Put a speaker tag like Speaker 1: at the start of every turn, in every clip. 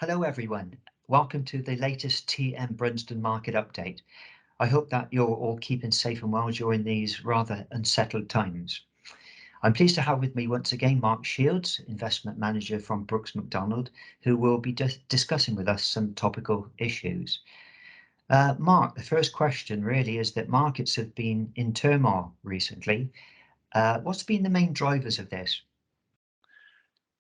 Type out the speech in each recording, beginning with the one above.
Speaker 1: Hello, everyone. Welcome to the latest TM Brunston Market Update. I hope that you're all keeping safe and well during these rather unsettled times. I'm pleased to have with me once again Mark Shields, Investment Manager from Brooks Macdonald, who will be discussing with us some topical issues. Mark, the first question really is that markets have been in turmoil recently. What's been the main drivers of this?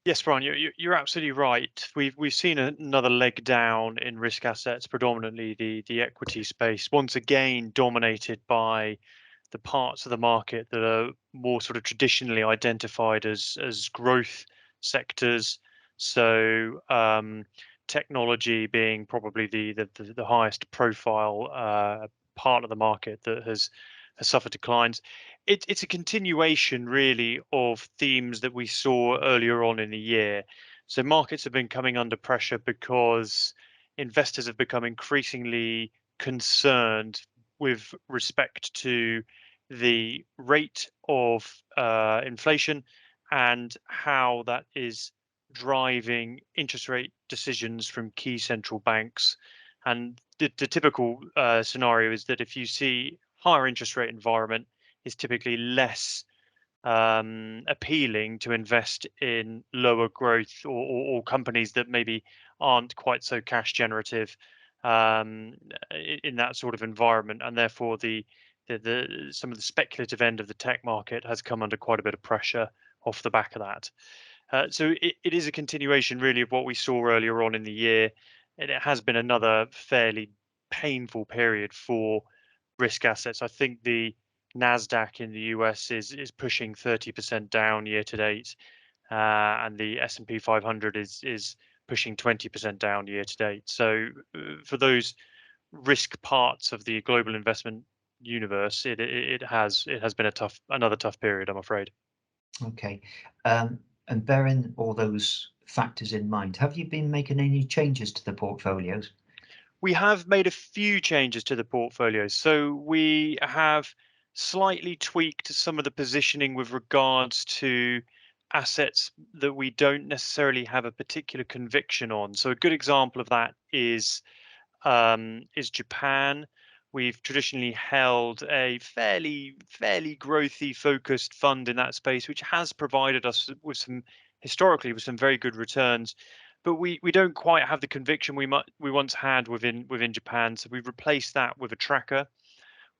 Speaker 2: Yes, Brian, you're absolutely right. We've seen another leg down in risk assets, predominantly the equity space, once again dominated by the parts of the market that are more sort of traditionally identified as growth sectors. So technology being probably the highest profile part of the market that has suffered declines. It's a continuation really of themes that we saw earlier on in the year. So markets have been coming under pressure because investors have become increasingly concerned with respect to the rate of inflation and how that is driving interest rate decisions from key central banks. And the typical scenario is that if you see higher interest rate environment, is typically less appealing to invest in lower growth or companies that maybe aren't quite so cash generative in that sort of environment, and therefore the some of the speculative end of the tech market has come under quite a bit of pressure off the back of that. So it is a continuation really of what we saw earlier on in the year, and it has been another fairly painful period for risk assets. I think the Nasdaq in the US is pushing 30% down year to date, and the S&P 500 is pushing 20% down year to date. So for those risk parts of the global investment universe, it has been another tough period, I'm afraid.
Speaker 1: Okay. And bearing all those factors in mind, have you been making any changes to the portfolios?
Speaker 2: We have made a few changes to the portfolio. So we have slightly tweaked some of the positioning with regards to assets that we don't necessarily have a particular conviction on. So a good example of that is Japan. We've traditionally held a fairly growthy focused fund in that space, which has provided us with some historically with some very good returns. But we don't quite have the conviction we once had within Japan. So we've replaced that with a tracker.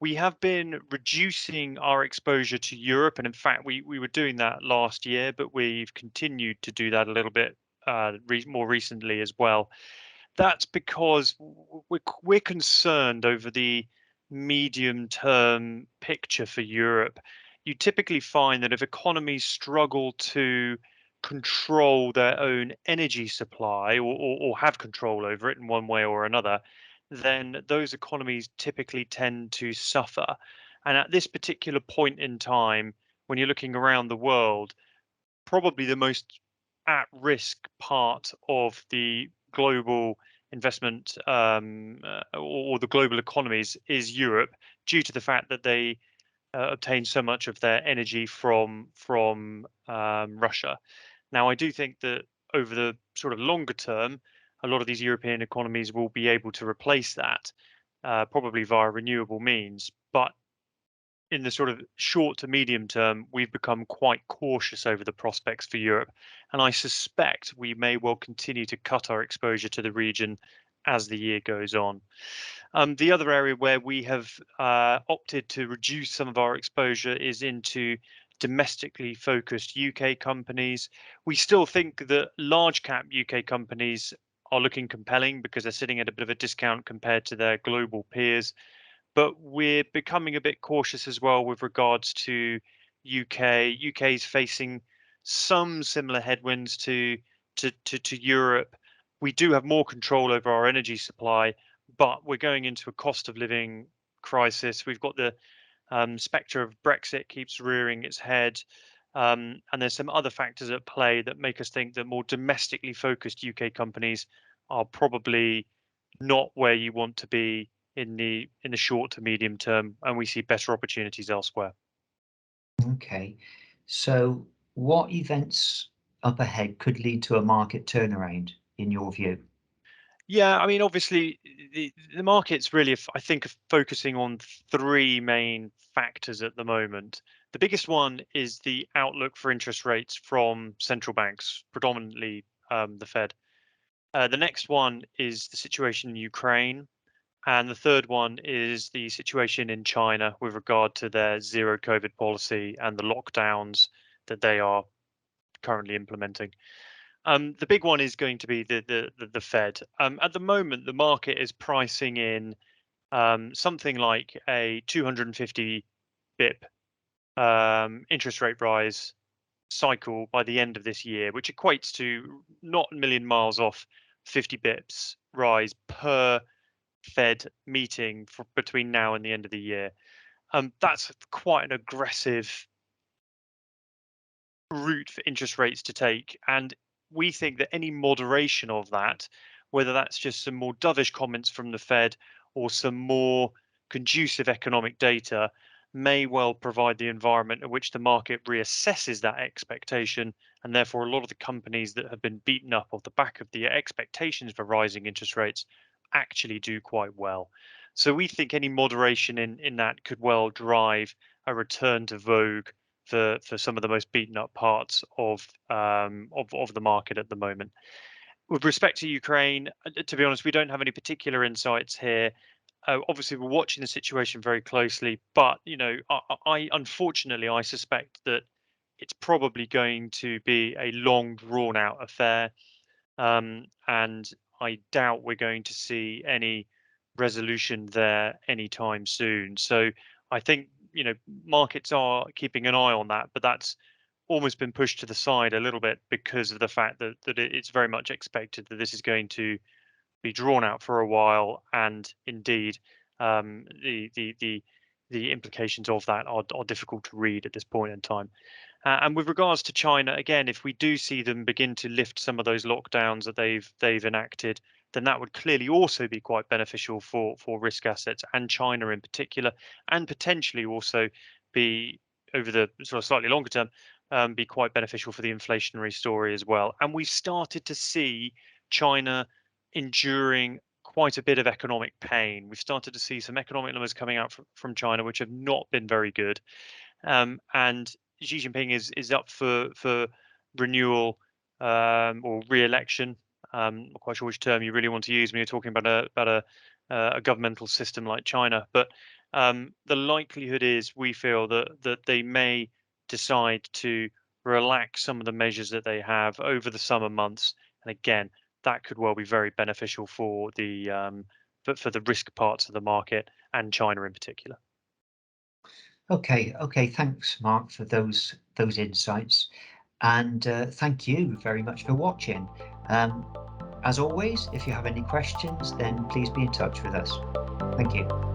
Speaker 2: We have been reducing our exposure to Europe, and in fact, we were doing that last year, but we've continued to do that a little bit more recently as well. That's because we're concerned over the medium-term picture for Europe. You typically find that if economies struggle to control their own energy supply or have control over it in one way or another, then those economies typically tend to suffer. And at this particular point in time, when you're looking around the world, probably the most at risk part of the global investment or the global economies is Europe, due to the fact that they obtain so much of their energy from Russia. Now, I do think that over the sort of longer term, a lot of these European economies will be able to replace that, probably via renewable means. But in the sort of short to medium term, we've become quite cautious over the prospects for Europe. And I suspect we may well continue to cut our exposure to the region as the year goes on. The other area where we have opted to reduce some of our exposure is into domestically focused UK companies. We still think that large cap UK companies are looking compelling because they're sitting at a bit of a discount compared to their global peers, but we're becoming a bit cautious as well with regards to UK. UK is facing some similar headwinds to Europe. We do have more control over our energy supply, but we're going into a cost of living crisis. We've got the spectre of Brexit keeps rearing its head. And there's some other factors at play that make us think that more domestically focused UK companies are probably not where you want to be in the short to medium term, and we see better opportunities elsewhere.
Speaker 1: Okay. So what events up ahead could lead to a market turnaround in your view?
Speaker 2: Yeah, I mean, obviously, the market's really, I think, focusing on three main factors at the moment. The biggest one is the outlook for interest rates from central banks, predominantly the Fed. The next one is the situation in Ukraine, and the third one is the situation in China with regard to their zero COVID policy and the lockdowns that they are currently implementing. The big one is going to be the Fed. At the moment, the market is pricing in something like a 250 bip interest rate rise cycle by the end of this year, which equates to not a million miles off 50 bips rise per Fed meeting for between now and the end of the year. That's quite an aggressive route for interest rates to take. And we think that any moderation of that, whether that's just some more dovish comments from the Fed or some more conducive economic data, may well provide the environment in which the market reassesses that expectation. And therefore, a lot of the companies that have been beaten up off the back of the expectations for rising interest rates actually do quite well. So we think any moderation in that could well drive a return to vogue for some of the most beaten up parts of the market at the moment. With respect to Ukraine, to be honest, we don't have any particular insights here. Obviously, we're watching the situation very closely, but I unfortunately I suspect that it's probably going to be a long, drawn out affair, and I doubt we're going to see any resolution there anytime soon. So I think markets are keeping an eye on that, but that's almost been pushed to the side a little bit because of the fact that it's very much expected that this is going to be drawn out for a while, and indeed, the implications of that are difficult to read at this point in time. And with regards to China, again, if we do see them begin to lift some of those lockdowns that they've enacted, then that would clearly also be quite beneficial for risk assets and China in particular, and potentially also be over the sort of slightly longer term, be quite beneficial for the inflationary story as well. And we've started to see China enduring quite a bit of economic pain. We've started to see some economic numbers coming out from China, which have not been very good. And Xi Jinping is up for renewal or re-election. Not quite sure which term you really want to use when you're talking about a governmental system like China. But the likelihood is we feel that they may decide to relax some of the measures that they have over the summer months. And again, that could well be very beneficial for for the risk parts of the market and China in particular.
Speaker 1: Okay. Thanks, Mark, for those insights, and thank you very much for watching. Um, as always, if you have any questions, then please be in touch with us. Thank you.